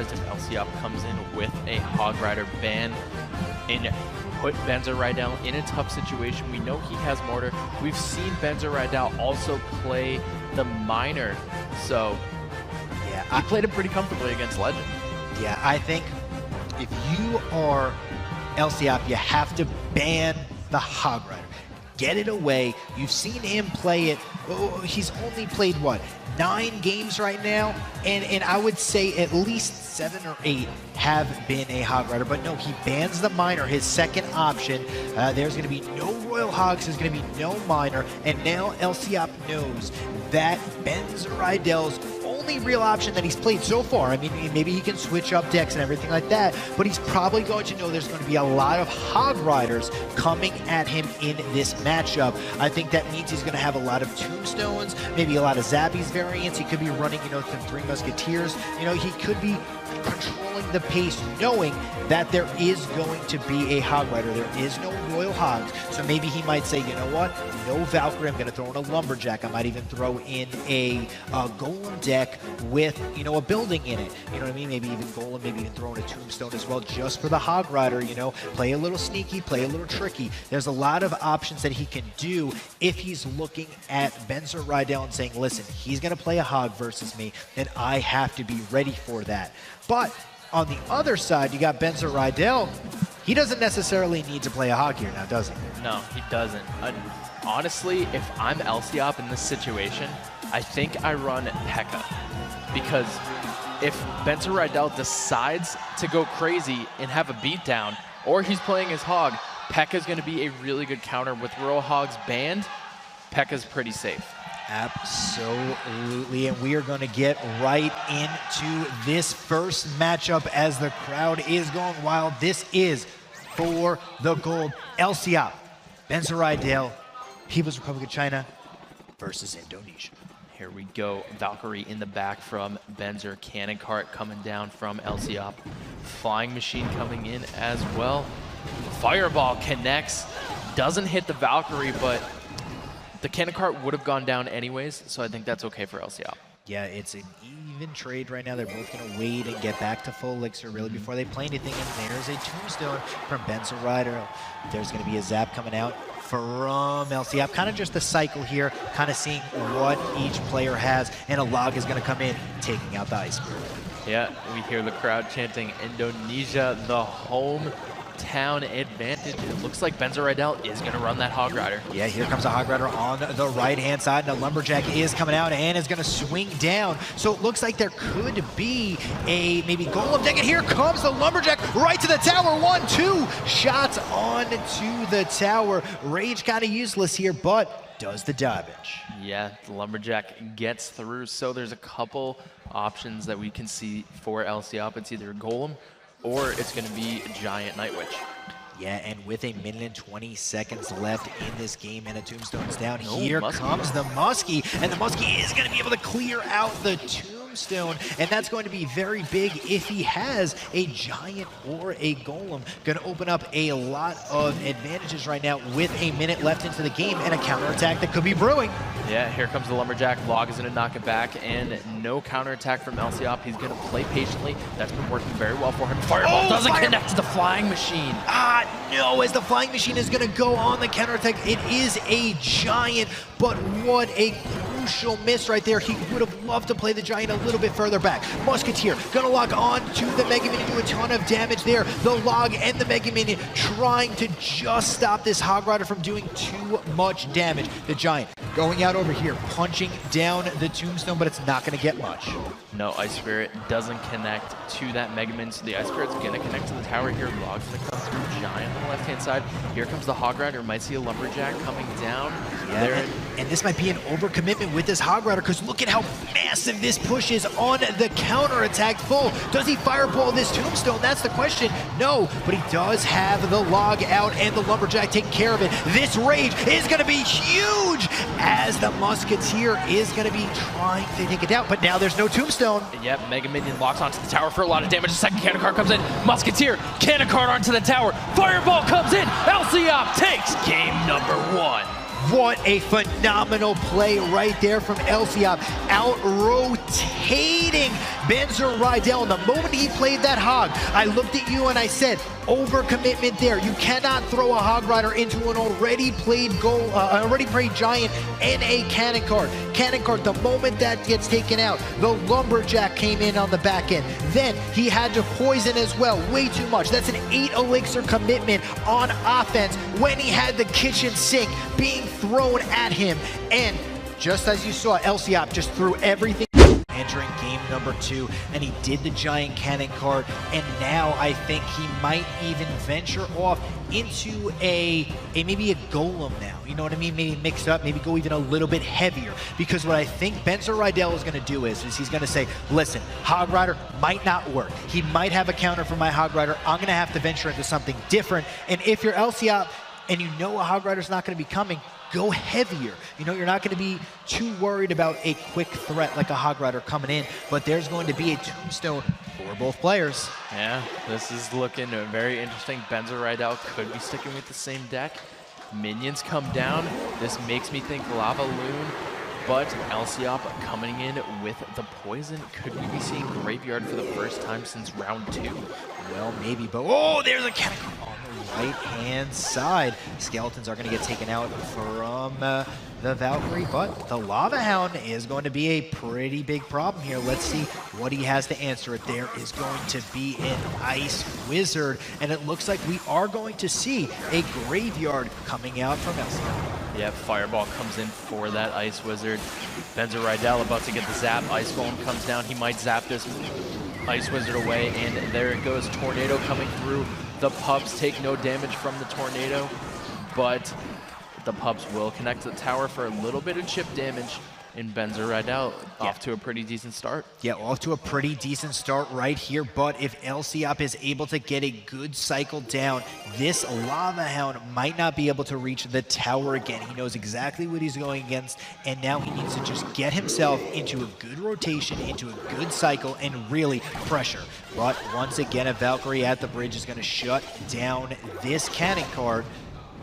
surprised if lciop comes in with a Hog Rider ban and put benzerridel in a tough situation. We know he has mortar. We've seen benzerridel also play the miner, so yeah, he played it pretty comfortably against Legend. Yeah, I think if you are lciop, you have to ban the Hog Rider. Get it away. You've seen him play it. Oh, he's only played, what, 9 games right now? And I would say at least 7 or 8 have been a Hog Rider. But no, he bans the miner, his second option. There's going to be no Royal Hogs. There's going to be no miner. And now lciop knows that benzerridel's only real option that he's played so far. I mean, maybe he can switch up decks and everything like that, but he's probably going to know there's going to be a lot of Hog Riders coming at him in this matchup. I think that means he's going to have a lot of Tombstones, maybe a lot of Zabby's variants. He could be running, the 3 Musketeers. He could be controlling the pace, knowing that there is going to be a Hog Rider. There is no Royal Hogs, so maybe he might say, you know what, no Valkyrie, I'm going to throw in a Lumberjack. I might even throw in a Golem deck with, a building in it. You know what I mean? Maybe even Golem, maybe even throw in a Tombstone as well, just for the Hog Rider, play a little sneaky, play a little tricky. There's a lot of options that he can do if he's looking at benzerridel and saying, listen, he's going to play a Hog versus me, and I have to be ready for that. But on the other side, you got benzerridel. He doesn't necessarily need to play a Hog here now, does he? No, he doesn't. Honestly, if I'm lciop in this situation, I think I run P.E.K.K.A. Because if benzerridel decides to go crazy and have a beatdown, or he's playing his Hog, P.E.K.K.A. is going to be a really good counter. With Royal Hogs banned, P.E.K.K.A.'s pretty safe. Absolutely, and we are going to get right into this first matchup as the crowd is going wild. This is for the gold. lciop, benzerridel, People's Republic of China versus Indonesia. Here we go. Valkyrie in the back from Benzer. Cannon cart coming down from lciop. Flying machine coming in as well. Fireball connects. Doesn't hit the Valkyrie, but the cannon cart would have gone down anyways, so I think that's okay for lciop. Yeah, it's an even trade right now. They're both going to wait and get back to full elixir really before they play anything. And there's a Tombstone from benzerridel. There's going to be a Zap coming out from lciop. Kind of just the cycle here, kind of seeing what each player has. And a log is going to come in, taking out the Ice Spirit. Yeah, we hear the crowd chanting Indonesia, the home town advantage. It looks like benzerridel is going to run that Hog Rider. Yeah, here comes a Hog Rider on the right-hand side. And the Lumberjack is coming out and is going to swing down. So it looks like there could be a maybe Golem deck. And here comes the Lumberjack right to the tower. 1, 2 shots on to the tower. Rage kind of useless here, but does the damage. Yeah, the Lumberjack gets through. So there's a couple options that we can see for lciop. It's either a Golem or it's going to be a Giant Night Witch. Yeah, and with a minute and 20 seconds left in this game and a Tombstone's down, No, here Muskie. comes the Muskie, and the Muskie is going to be able to clear out the Tombstone, and that's going to be very big if he has a Giant or a Golem. Going to open up a lot of advantages right now with a minute left into the game and a counterattack that could be brewing. Yeah, here comes the Lumberjack. Log is going to knock it back, and no counterattack from lciop. He's going to play patiently. That's been working very well for him. Fireball doesn't connect to the Flying Machine. No, as the Flying Machine is going to go on the counterattack. It is a Giant, but what a crucial miss right there. He would have loved to play the Giant a little bit further back. Musketeer going to lock on to the Mega Minion, do a ton of damage there. The Log and the Mega Minion trying to just stop this Hog Rider from doing too much damage. The Giant going out over here, punching down the Tombstone, but it's not going to get much. No, Ice Spirit doesn't connect to that Mega Minion, so the Ice Spirit's going to connect to the tower here. Log's going to come through. Giant on the left-hand side. Here comes the Hog Rider. Might see a Lumberjack coming down. Yeah, and this might be an overcommitment with this Hog Rider, because look at how massive this push is on the counterattack full. Does he fireball this Tombstone? That's the question. No, but he does have the Log out and the Lumberjack taking care of it. This Rage is going to be huge as the Musketeer is going to be trying to take it down, but now there's no Tombstone. Yep, Mega Minion locks onto the tower for a lot of damage. The second cannon card comes in. Musketeer, cannon card onto the tower. Fireball comes in. lciop takes game number 1. What a phenomenal play right there from lciop, out-rotating benzerridel. And the moment he played that hog, I looked at you and I said, overcommitment there. You cannot throw a hog rider into an already played giant and a cannon cart. Cannon cart, the moment that gets taken out, the lumberjack came in on the back end. Then he had to poison as well, way too much. That's an 8 elixir commitment on offense when he had the kitchen sink being thrown at him. And just as you saw, lciop just threw everything. Entering game number 2, and he did the giant cannon cart, and now I think he might even venture off into maybe a golem now. You know what I mean? Maybe mix up, maybe go even a little bit heavier. Because what I think benzerridel is going to do is he's going to say, listen, hog rider might not work. He might have a counter for my hog rider. I'm going to have to venture into something different. And if you're lciop and you know a hog rider's not going to be coming, go heavier. You know, you're not going to be too worried about a quick threat like a hog rider coming in, but there's going to be a tombstone for both players. Yeah, this is looking very interesting. benzerridel could be sticking with the same deck. Minions come down. This makes me think Lava Loon, but lciop coming in with the poison. Could we be seeing Graveyard for the first time since round 2? Well, maybe, but oh, there's a cannon on the right-hand side. Skeletons are going to get taken out from the Valkyrie, but the Lava Hound is going to be a pretty big problem here. Let's see what he has to answer it. There is going to be an Ice Wizard, and it looks like we are going to see a Graveyard coming out from lciop. Yeah, Fireball comes in for that Ice Wizard. benzerridel about to get the zap. Ice Golem comes down. He might zap this Ice Wizard away, and there it goes. Tornado coming through. The pups take no damage from the tornado, but the pups will connect to the tower for a little bit of chip damage. In benzerridel, off to a pretty decent start. Yeah, off to a pretty decent start right here, but if lciop is able to get a good cycle down, this Lava Hound might not be able to reach the tower again. He knows exactly what he's going against, and now he needs to just get himself into a good rotation, into a good cycle, and really pressure. But once again, a Valkyrie at the bridge is going to shut down this cannon cart.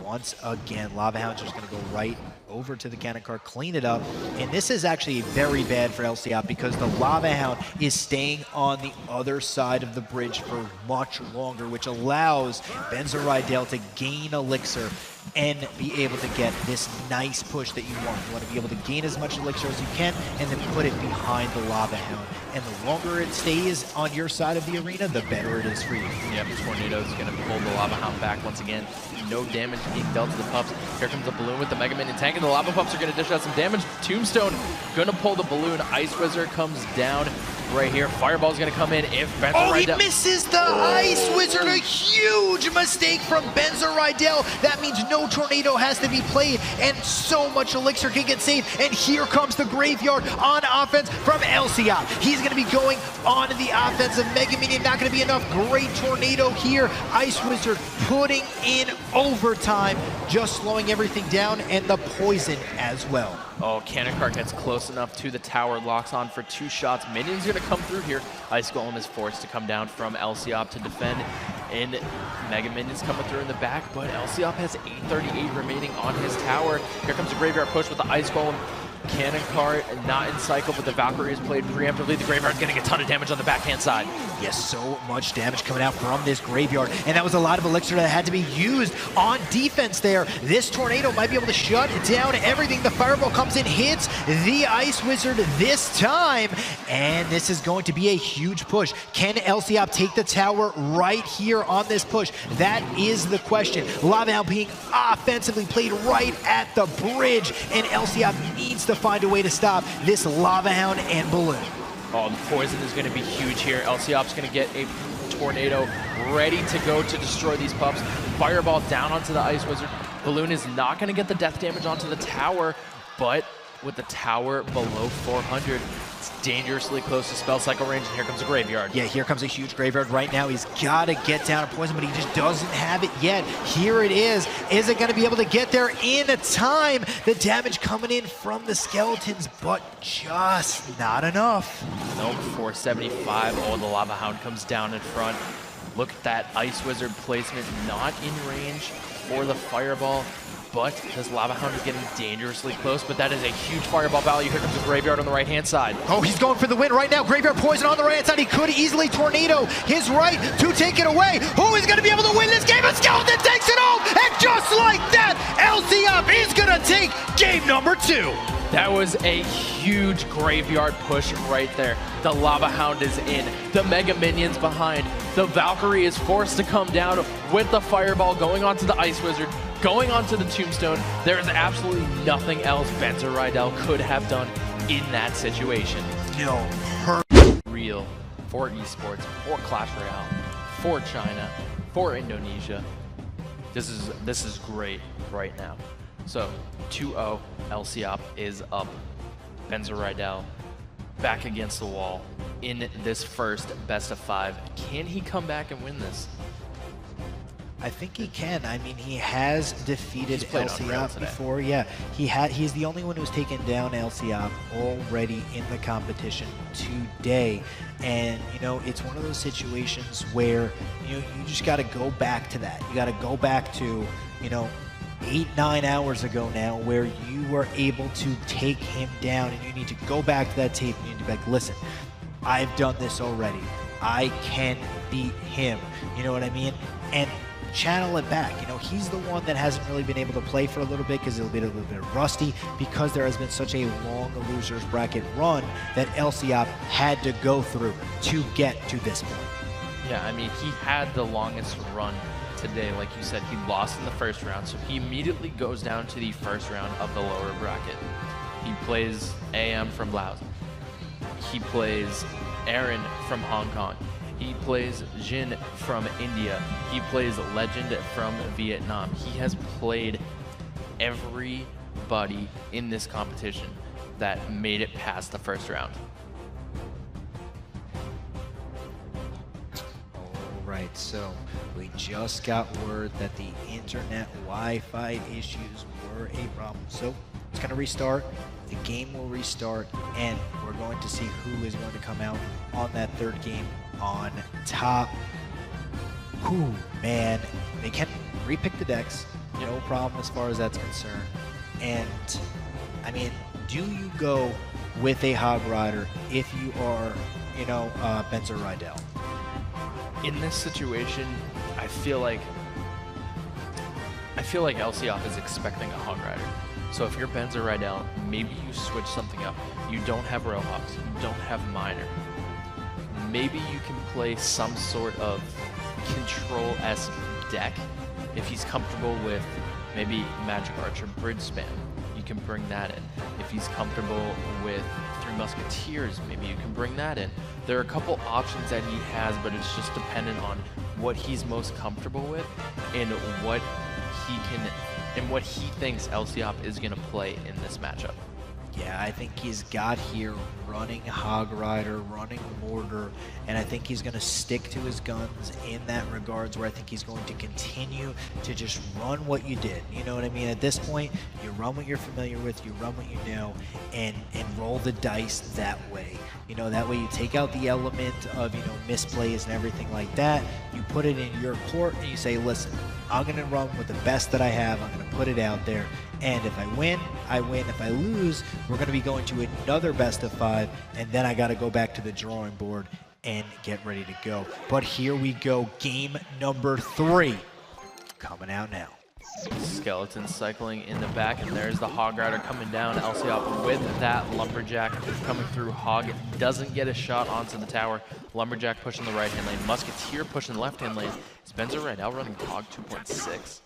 Once again, Lava Hound's just going to go right over to the cannon cart, clean it up, and this is actually very bad for lciop because the Lava Hound is staying on the other side of the bridge for much longer, which allows benzerridel to gain elixir and be able to get this nice push that you want. You want to be able to gain as much elixir as you can and then put it behind the Lava Hound. And the longer it stays on your side of the arena, the better it is for you. Yep, Tornado is going to pull the Lava Hound back once again. No damage being dealt to the pups. Here comes the balloon with the Mega Minion tank, and the Lava Pups are going to dish out some damage. Tombstone going to pull the balloon. Ice Wizard comes down right here. Fireball's going to come in if benzerridel... Oh, he misses the Ice Wizard. A huge mistake from benzerridel. That means no Tornado has to be played, and so much elixir can get saved. And here comes the Graveyard on offense from lciop. He's going to be going on the offensive Mega Minion. Not going to be enough. Great Tornado here. Ice Wizard putting in overtime, just slowing everything down, and the poison as well. Oh, Cannon Cart gets close enough to the tower, locks on for 2 shots. Minion's going to come through here. Ice Golem is forced to come down from lciop to defend, and Mega Minion's coming through in the back, but lciop has 838 remaining on his tower. Here comes the Graveyard push with the Ice Golem. Cannon Cart not in cycle, but the Valkyrie is played preemptively. The Graveyard's getting a ton of damage on the backhand side. Yes, so much damage coming out from this Graveyard, and that was a lot of elixir that had to be used on defense there. This Tornado might be able to shut down everything. The Fireball comes in, hits the Ice Wizard this time, and this is going to be a huge push. Can lciop take the tower right here on this push? That is the question. Lava Hound being offensively played right at the bridge, and lciop needs to find a way to stop this Lava Hound and balloon. Oh, the poison is going to be huge here. lciop's going to get a Tornado ready to go to destroy these pups. Fireball down onto the Ice Wizard. Balloon is not going to get the death damage onto the tower, but with the tower below 400, it's dangerously close to spell cycle range, and here comes a Graveyard. Yeah, here comes a huge Graveyard right now. He's got to get down a poison, but he just doesn't have it yet. Here it is. Is it going to be able to get there in time? The damage coming in from the Skeletons, but just not enough. Nope, 475. Oh, the Lava Hound comes down in front. Look at that Ice Wizard placement, not in range for the Fireball. but this Lava Hound is getting dangerously close, but that is a huge fireball value. Here comes the Graveyard on the right-hand side. Oh, he's going for the win right now. Graveyard Poison on the right-hand side. He could easily tornado his right to take it away. Who is going to be able to win this game? A Skeleton takes it home, and just like that, lciop is going to take game number 2. That was a huge Graveyard push right there. The Lava Hound is in. The Mega Minions behind. The Valkyrie is forced to come down with the Fireball, going onto the Ice Wizard, going onto the Tombstone. There is absolutely nothing else benzerridel could have done in that situation. No, Real for esports, for Clash Royale, for China, for Indonesia. This is great right now. So 2-0, lciop is up. Benzerridel back against the wall in this first best of 5. Can he come back and win this? I think he can. I mean, he has defeated lciop today. before. Yeah, he's the only one who's taken down lciop already in the competition today. And, you know, it's one of those situations where, you know, you just got to go back to that. You got to go back to, you know, 8-9 hours ago now, where you were able to take him down, and you need to go back to that tape and you need to be like, listen, I've done this already. I can beat him. You know what I mean? And channel it back. You know, he's the one that hasn't really been able to play for a little bit because it'll be a little bit rusty, because there has been such a long losers bracket run that lciop had to go through to get to this point. Yeah, I mean, he had the longest run today. Like you said, he lost in the first round, so he immediately goes down to the first round of the lower bracket. He plays AM from Laos. He plays Aaron from Hong Kong. He plays Jin from India. He plays Legend from Vietnam. He has played everybody in this competition that made it past the first round. Right, so we just got word that the internet Wi-Fi issues were a problem. So it's going to restart, the game will restart, and we're going to see who is going to come out on that third game on top. Whew, man, they can repick the decks, no problem as far as that's concerned. And, I mean, do you go with a Hog Rider if you are, you know, benzerridel? In this situation, I feel like lciop is expecting a Hog Rider. So if you're benzerridel, maybe you switch something up. You don't have Roadhogs, you don't have Miner. Maybe you can play some sort of control-esque deck. If he's comfortable with maybe Magic Archer Bridge Spam, you can bring that in. If he's comfortable with Three Musketeers, maybe you can bring that in. There are a couple options that he has, but it's just dependent on what he's most comfortable with and what he can and what he thinks lciop is going to play in this matchup. Yeah, I think he's got here running Hog Rider, running Mortar, and I think he's going to stick to his guns in that regards, where I think he's going to continue to just run what you did. You know what I mean? At this point, you run what you're familiar with, you run what you know, and roll the dice that way. You know, that way you take out the element of, you know, misplays and everything like that. You put it in your court and you say, listen, I'm going to run with the best that I have. I'm going to put it out there. And if I win, I win. If I lose, we're going to be going to another best of 5. And then I got to go back to the drawing board and get ready to go. But here we go. Game number 3 coming out now. Skeleton cycling in the back, and there's the Hog Rider coming down. lciop with that Lumberjack coming through. Hog doesn't get a shot onto the tower. Lumberjack pushing the right-hand lane. Musketeer pushing the left-hand lane. Is benzerridel running Hog 2.6?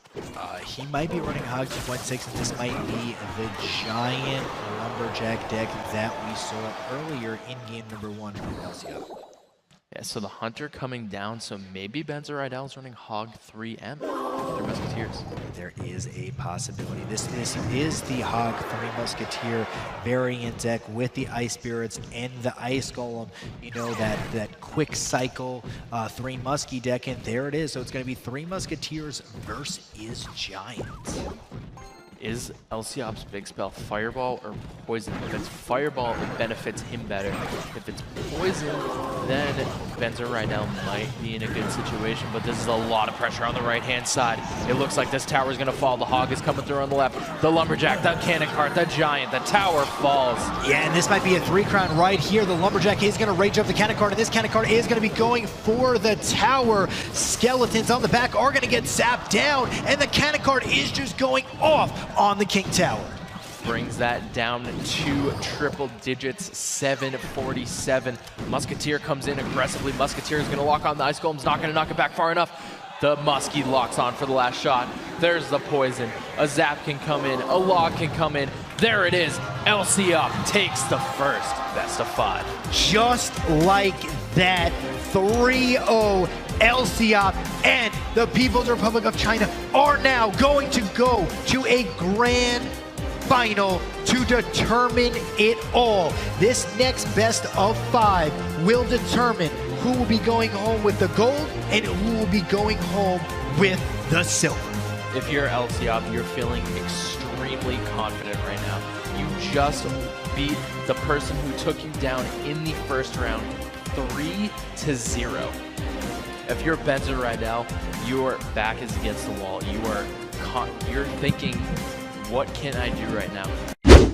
He might be running Hog 2.6, and this might be the giant Lumberjack deck that we saw earlier in game number 1 from lciop. Yeah, so the Hunter coming down, so maybe benzerridel is running Hog 3M. They're Musketeers. There is a possibility. This is the Hog 3 Musketeer variant deck with the Ice Spirits and the Ice Golem. You know, that quick cycle 3 Muskie deck, and there it is. So it's going to be 3 Musketeers versus Giants. is lciop's big spell Fireball or Poison? If it's Fireball, it benefits him better. If it's Poison, then benzerridel might be in a good situation, but this is a lot of pressure on the right-hand side. It looks like this tower is going to fall. The Hog is coming through on the left. The Lumberjack, the Cannon Cart, the Giant, the tower falls. Yeah, and this might be a 3-crown right here. The Lumberjack is going to rage up the Cannon Cart, and this Cannon Cart is going to be going for the tower. Skeletons on the back are going to get zapped down, and the Cannon Cart is just going off on the King Tower. Brings that down to triple digits, 747. Musketeer comes in aggressively. Musketeer is going to lock on the Ice Golem's not going to knock it back far enough. The Muskie locks on for the last shot. There's the Poison. A Zap can come in. A Log can come in. There it is. lciop takes the first best of 5. Just like that, 3-0 lciop and the People's Republic of China are now going to go to a grand final to determine it all. This next best of 5 will determine who will be going home with the gold and who will be going home with the silver. If you're lciop, you're feeling extremely confident right now. You just beat the person who took you down in the first round 3-0. If you're benzerridel, your back is against the wall. You're thinking, what can I do right now?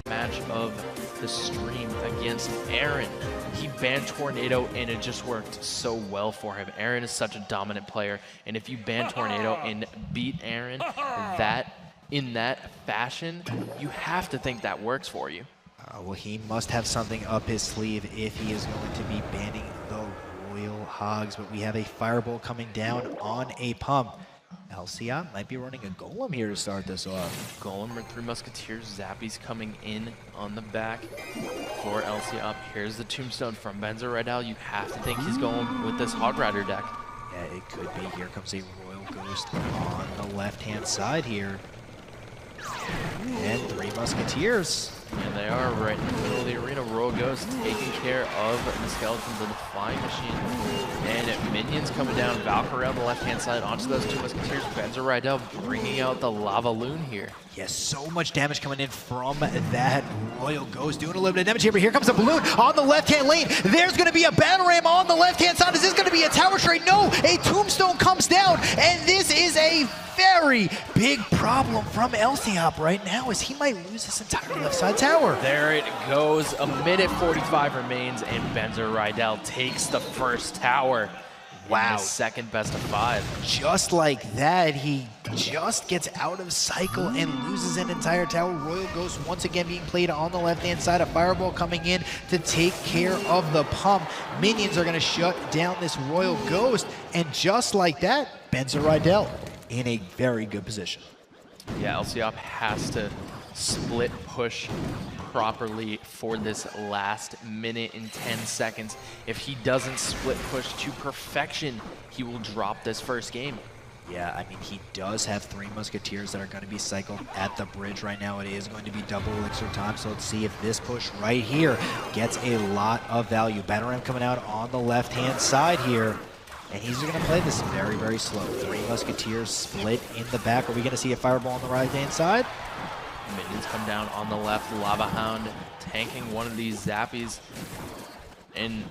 Match of the stream against Aaron. He banned Tornado and it just worked so well for him. Aaron is such a dominant player, and if you ban Tornado and beat Aaron in that fashion, you have to think that works for you. Well, he must have something up his sleeve if he is going to be banning the Royal Hogs, but we have a Fireball coming down on a pump. lciop might be running a Golem here to start this off. Golem or 3 Musketeers. Zappy's coming in on the back for lciop. Here's the Tombstone from benzerridel. You have to think he's going with this Hog Rider deck. Yeah, it could be. Here comes a Royal Ghost on the left-hand side here. And 3 Musketeers. And they are right in the middle of the arena. Royal Ghost taking care of the skeletons of the Flying Machine. And minions coming down. Valkyrie on the left-hand side onto those 2 Musketeers. benzerridel bringing out the Lava Loon here. Yes, so much damage coming in from that Royal Ghost. Doing a little bit of damage here, but here comes a Balloon on the left-hand lane. There's going to be a Battle Ram on the left-hand side. Is this going to be a Tower Trade? No, a Tombstone comes down, and this is a very big problem from lciop right now, as he might lose this entire left side tower. There it goes. A minute 45 remains, and benzerridel takes the first tower. Wow. Second best of 5. Just like that, he just gets out of cycle and loses an entire tower. Royal Ghost once again being played on the left-hand side. A Fireball coming in to take care of the pump. Minions are going to shut down this Royal Ghost, and just like that, benzerridel in a very good position. Yeah, lciop has to split push properly for this last minute and 10 seconds. If he doesn't split push to perfection, he will drop this first game. Yeah, I mean, he does have 3 Musketeers that are going to be cycled at the bridge right now. It is going to be double elixir time, so let's see if this push right here gets a lot of value. Battle Ram coming out on the left-hand side here. And he's going to play this very, very slow. 3 Musketeers split in the back. Are we going to see a Fireball on the right-hand side? Minions come down on the left. Lava Hound tanking one of these Zappies. And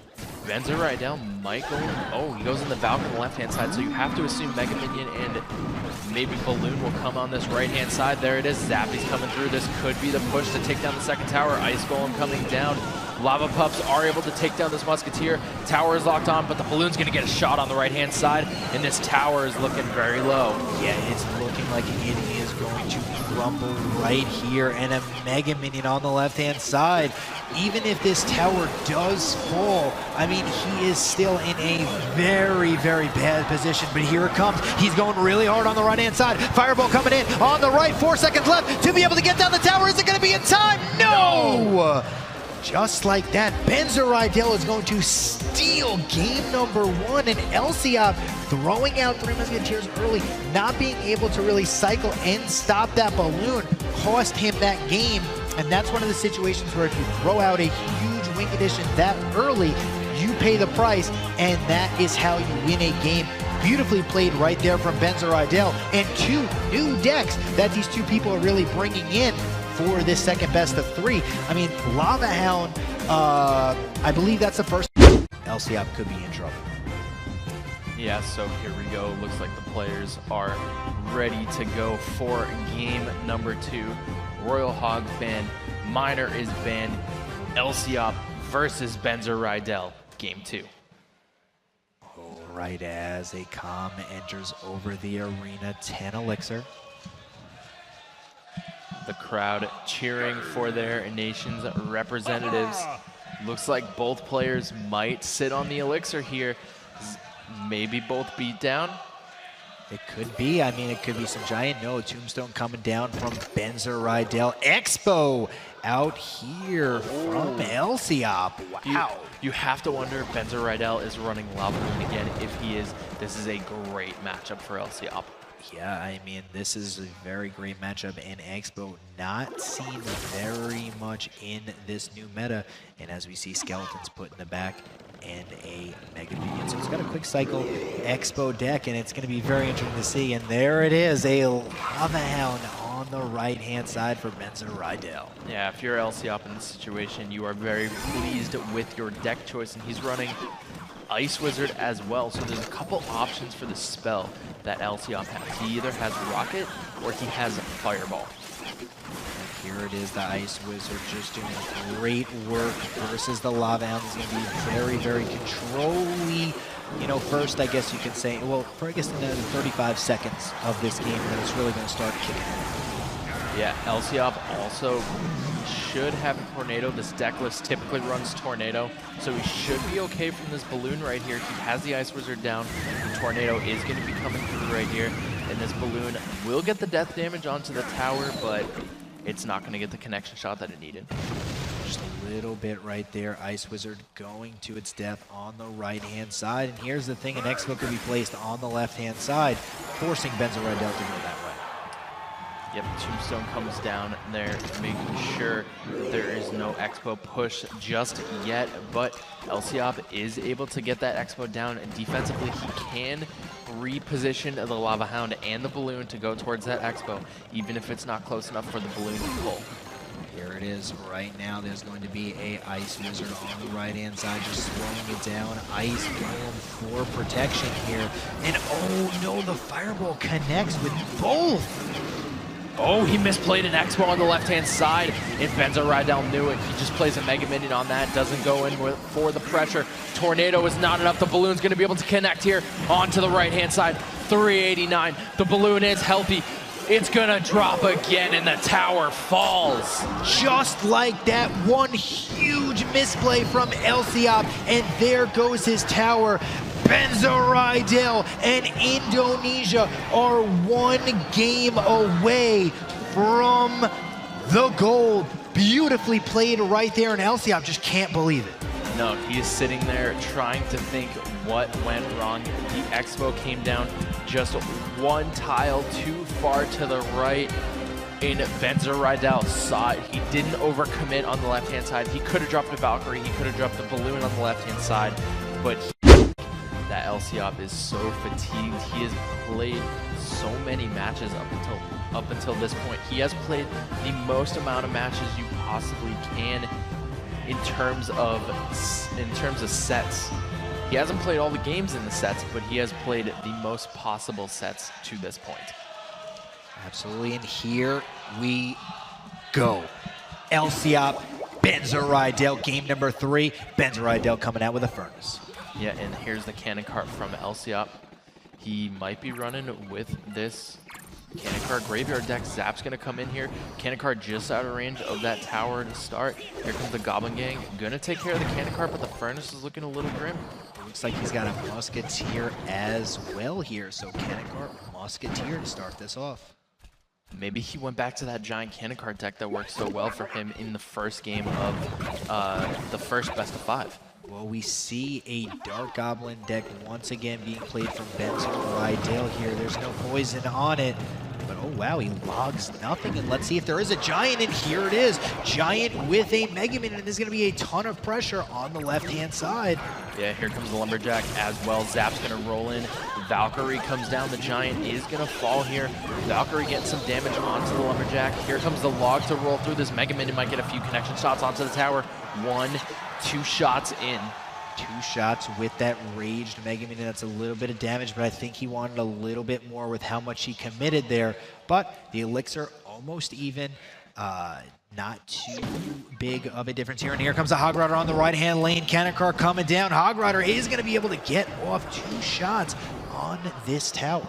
benzerridel might go. Oh, he goes in the Valk on the left-hand side, so you have to assume Mega Minion and maybe Balloon will come on this right-hand side. There it is. Zappy's coming through. This could be the push to take down the second tower. Ice Golem coming down. Lava Pups are able to take down this Musketeer. Tower is locked on, but the Balloon's going to get a shot on the right-hand side, and this tower is looking very low. Yeah, it's looking like it is going to crumble right here, and a Mega Minion on the left-hand side. Even if this tower does fall, I mean, he is still in a very, very bad position, but here it comes. He's going really hard on the right-hand side. Fireball coming in on the right, 4 seconds left to be able to get down the tower. Is it going to be in time? No! Just like that, benzerridel is going to steal game number 1, and lciop throwing out 3 Musketeers early, not being able to really cycle and stop that Balloon, cost him that game. And that's one of the situations where if you throw out a huge Wing Edition that early, you pay the price, and that is how you win a game. Beautifully played right there from benzerridel, and 2 new decks that these 2 people are really bringing in for this second best of 3. I mean, Lava Hound, I believe that's the first. lciop could be in trouble. Yeah, so here we go. Looks like the players are ready to go for game number 2. Royal Hog banned, Miner is banned, lciop versus benzerridel, game 2. Right as a calm enters over the arena, 10 elixir. The crowd cheering for their nation's representatives. Looks like both players might sit on the elixir here. Maybe both beat down. It could be. I mean, it could be some giant. No, tombstone coming down from benzerridel. Expo out here from lciop. Wow. You have to wonder if benzerridel is running Lava Moon again. If he is, this is a great matchup for lciop. Yeah, I mean, this is a very great matchup, and Expo not seen very much in this new meta. And as we see, Skeletons put in the back and a Mega Minion. So it's got a quick cycle Expo deck, and it's going to be very interesting to see. And there it is, a Lava Hound on the right-hand side for benzerridel. Yeah, if you're lciop in this situation, you are very pleased with your deck choice, and he's running Ice Wizard as well, so there's a couple options for the spell that lciop has. He either has Rocket or he has Fireball. And here it is, the Ice Wizard just doing great work versus the Lava Hound. Is going to be very, very control-y. You know, first, I guess you can say, well, for I guess in the 35 seconds of this game, then it's really going to start kicking. Yeah, lciop also should have a Tornado. This deck list typically runs Tornado, so he should be okay from this balloon right here. He has the Ice Wizard down. The Tornado is going to be coming through right here, and this balloon will get the death damage onto the tower, but it's not going to get the connection shot that it needed. Just a little bit right there. Ice Wizard going to its death on the right-hand side. And here's the thing, an Expo could be placed on the left-hand side, forcing benzerridel to go that way. Yep, Tombstone comes down there, making sure that there is no Expo push just yet, but lciop is able to get that Expo down, and defensively he can reposition the Lava Hound and the balloon to go towards that Expo, even if it's not close enough for the balloon to pull. Here it is right now. There's going to be a Ice Wizard on the right-hand side, just slowing it down. Ice going for protection here. And oh no, the Fireball connects with both. Oh, he misplayed an Expo on the left-hand side, and benzerridel knew it. He just plays a Mega Minion on that, doesn't go in for the pressure. Tornado is not enough. The balloon's going to be able to connect here onto the right-hand side. 389. The balloon is healthy. It's going to drop again, and the tower falls. Just like that, one huge misplay from lciop, and there goes his tower. benzerridel and Indonesia are 1 game away from the gold. Beautifully played right there, and lciop just can't believe it. No, he is sitting there trying to think what went wrong. The Expo came down just 1 tile too far to the right, and benzerridel saw it. He didn't overcommit on the left-hand side. He could have dropped a Valkyrie, he could have dropped a balloon on the left-hand side, but that lciop is so fatigued. He has played so many matches up until this point. He has played the most amount of matches you possibly can in terms of sets. He hasn't played all the games in the sets, but he has played the most possible sets to this point. Absolutely, and here we go. lciop, benzerridel, game number 3. benzerridel coming out with a Furnace. Yeah, and here's the cannon cart from lciop. He might be running with this cannon cart graveyard deck. Zap's gonna come in here. Cannon cart just out of range of that tower to start. Here comes the Goblin Gang. Gonna take care of the cannon cart, but the Furnace is looking a little grim. It looks like he's got a Musketeer as well here. So cannon cart, Musketeer to start this off. Maybe he went back to that giant cannon cart deck that worked so well for him in the first game of the first best of 5. Well, we see a Dark Goblin deck once again being played from benzerridel here. There's no poison on it. but oh wow, he logs nothing. And let's see if there is a Giant, and here it is. Giant with a Mega Man, and there's gonna be a ton of pressure on the left-hand side. Yeah, here comes the Lumberjack as well. Zap's gonna roll in. Valkyrie comes down. The Giant is gonna fall here. Valkyrie getting some damage onto the Lumberjack. Here comes the log to roll through. This Mega Man might get a few connection shots onto the tower. 1, 2 shots in. 2 shots with that raged Mega Man. That's a little bit of damage, but I think he wanted a little bit more with how much he committed there. But the Elixir almost even. Not too big of a difference here. And here comes the Hog Rider on the right-hand lane. Cannon Car coming down. Hog Rider is going to be able to get off 2 shots on this tower.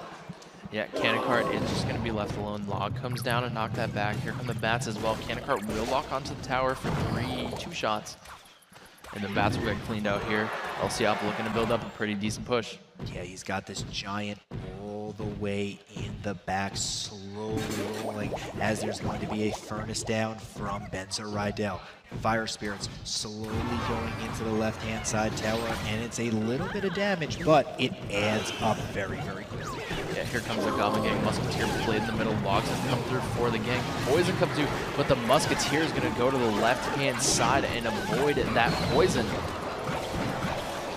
Yeah, Cannon Cart is just going to be left alone. Log comes down and knock that back. Here come the Bats as well. Cannon Cart will lock onto the tower for 2 shots. And the Bats will get cleaned out here. lciop looking to build up a pretty decent push. Yeah, he's got this Giant all the way in the back, slowly rolling as there's going to be a Furnace down from benzerridel. Fire Spirits slowly going into the left-hand side tower, and it's a little bit of damage, but it adds up very, very quickly. Yeah, here comes the Goblin Gang. Musketeer played in the middle. Logs have come through for the gang. Poison comes through, but the Musketeer is going to go to the left-hand side and avoid that poison.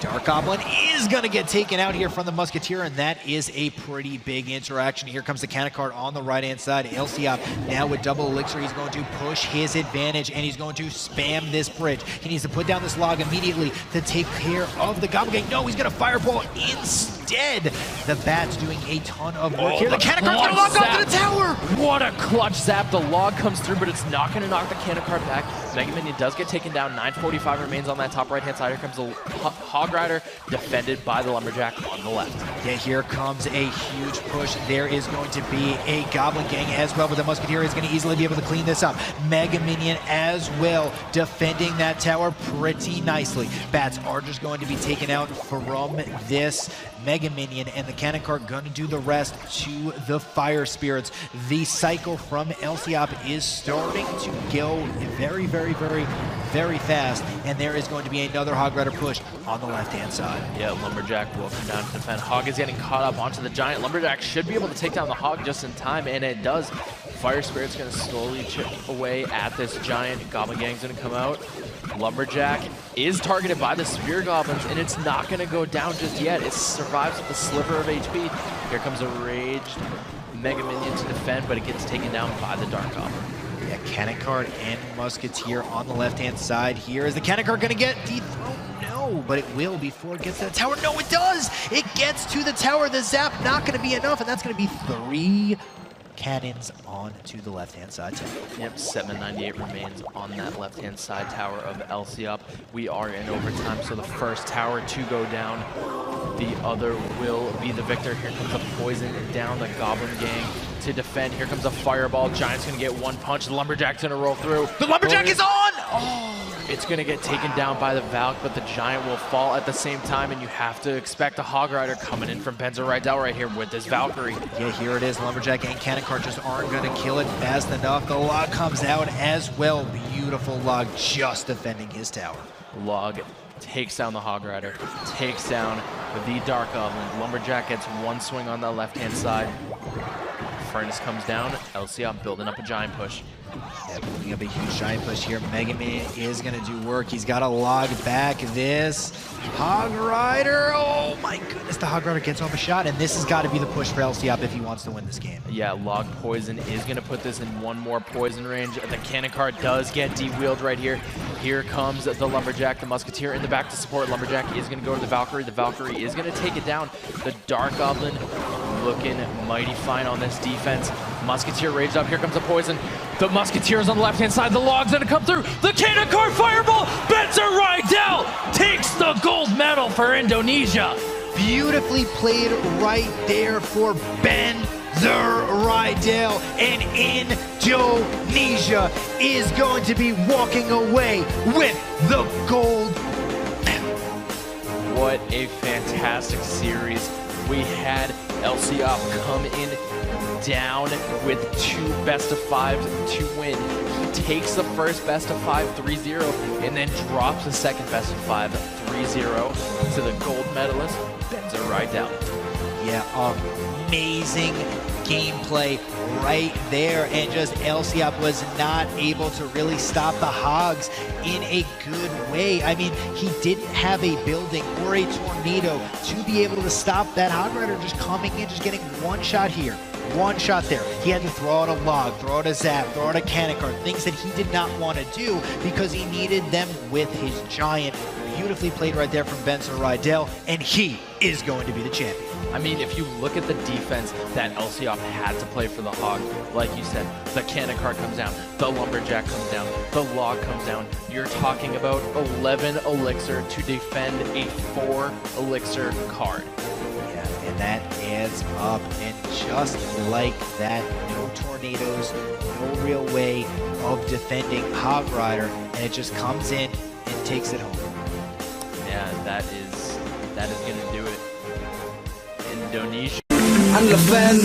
Dark Goblin is going to get taken out here from the Musketeer, and that is a pretty big interaction. Here comes the Cannon Cart on the right-hand side. lciop now with double Elixir. He's going to push his advantage, and he's going to spam this bridge. He needs to put down this log immediately to take care of the Goblin Gang. No, he's going to Fireball instead. The Bats doing a ton of work here. The Cannon Cart's going to lock onto the tower. What a clutch zap. The log comes through, but it's not going to knock the Cannon Cart back. Mega Minion does get taken down. 945 remains on that top right-hand side. Here comes the Hog Rider, defended by the Lumberjack on the left. Yeah, here comes a huge push. There is going to be a Goblin Gang as well, but the Musketeer is going to easily be able to clean this up. Mega Minion as well, defending that tower pretty nicely. Bats are just going to be taken out from this Mega Minion, and the Cannon Cart going to do the rest to the Fire Spirits. The cycle from lciop is starting to go very, very, very, very fast, and there is going to be another Hog Rider push on the left-hand side. Yeah, Lumberjack will come down to defend. Hog is getting caught up onto the Giant. Lumberjack should be able to take down the Hog just in time, and it does. Fire Spirit's going to slowly chip away at this Giant. Goblin Gang's going to come out. Lumberjack is targeted by the Spear Goblins, and it's not going to go down just yet. It survives with a sliver of HP. Here comes a raged Mega Minion to defend, but it gets taken down by the Dark Goblin. Yeah, Cannon Cart and Musketeer on the left-hand side. Here is the Cannon Cart going to get dethroned? No, but it will before it gets to the tower. No, it does! It gets to the tower. The zap not going to be enough, and that's going to be 3 cannons on to the left-hand side tower. Yep, 798 remains on that left-hand side tower of lciop. We are in overtime, so the first tower to go down, the other will be the victor. Here comes the Poison down, the Goblin Gang to defend. Here comes a Fireball. Giant's going to get 1 punch. The Lumberjack's going to roll through. The Lumberjack is on! Oh! It's going to get taken down by the Valk, but the Giant will fall at the same time, and you have to expect a Hog Rider coming in from benzerridel right here with this Valkyrie. Yeah, here it is. Lumberjack and Cannon Cart just aren't going to kill it fast enough. The log comes out as well. Beautiful log just defending his tower. Log takes down the Hog Rider, takes down the Dark Goblin. Lumberjack gets 1 swing on the left-hand side. Furnace comes down. lciop building up a Giant push. Yeah, building up a huge Giant push here. Mega Man is going to do work. He's got to log back this Hog Rider. Oh my goodness, the Hog Rider gets off a shot, and this has got to be the push for lciop if he wants to win this game. Yeah, log poison is going to put this in 1 more poison range. The Cannon Cart does get de-wheeled right here. Here comes the Lumberjack, the Musketeer in the back to support. Lumberjack is going to go to the Valkyrie. The Valkyrie is going to take it down. The Dark Goblin looking mighty fine on this defense. Musketeer raged up. Here comes the poison. The Musketeer is on the left-hand side. The log's going to come through. The Cannon Cart Fireball. benzerridel takes the gold medal for Indonesia. Beautifully played right there for benzerridel, and Indonesia is going to be walking away with the gold medal. What a fantastic series. We had lciop come in down with 2 best-of-5s to win. He takes the first best-of-5 3-0 and then drops the second best-of-5 3-0 to the gold medalist, benzerridel. Yeah, amazing gameplay right there, and just lciop was not able to really stop the Hogs in a good way. I mean, he didn't have a building or a tornado to be able to stop that Hog Rider just coming in, just getting one shot here, one shot there. He had to throw out a log, throw out a zap, throw out a cannon card, things that he did not want to do because he needed them with his giant. Beautifully played right there from benzerridel, and he is going to be the champion. I mean, if you look at the defense that lciop had to play for the Hog, like you said, the cannon card comes down, the lumberjack comes down, the log comes down. You're talking about 11 elixir to defend a 4 elixir card. Yeah, and that adds up, and just like that, no tornadoes, no real way of defending Hog Rider, and it just comes in and takes it home. Yeah, that is gonna do it. Indonesia. I'm the fan.